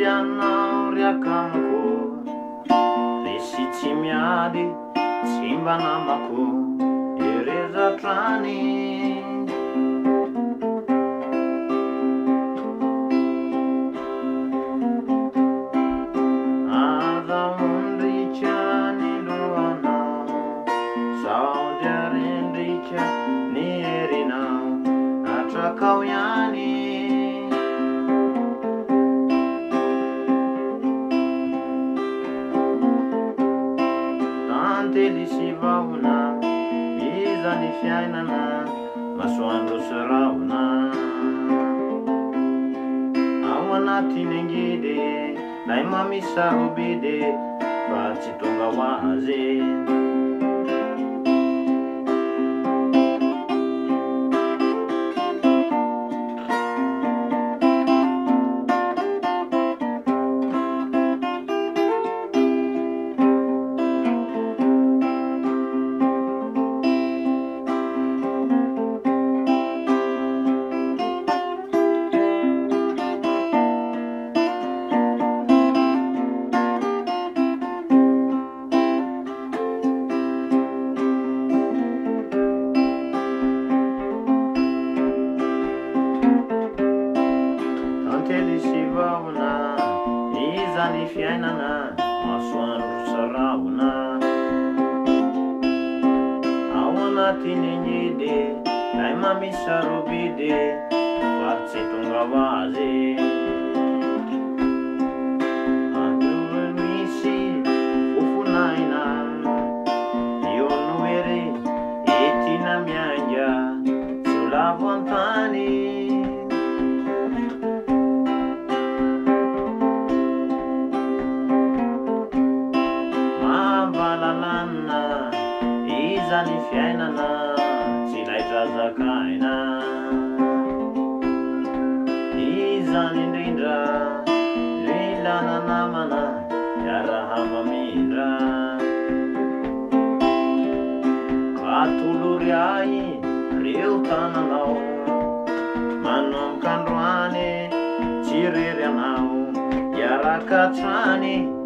anao ry akamiko, resy tsy miady tsy mba namako erezatrany. Azaondrika ny lohanao, saody arendrika ny herinao, atrakao ihany. Tantely sy vahona, iza ny fiainana, masoandro sy rahona. Ao anatiny angidy, lay mamisarobidy, fa tsy tonga ho azy. Tantely sy vahona, iza ny fiainana, masoandro sy rahona. Ao anatiny angidy, lay mamisarobidy, fa tsy tonga ho azy. Andro misy fofonaina, eo no ery etina mianga, tsy ho lavo antany. Mambalalana, iza ny fiainana, tsy laitra zakaina. Iza ny indrindra, lilana namana, iaraha mamindra. Katolory ahy reo tananao, manomboka androany, tsy rery anao, iaraka hatrany.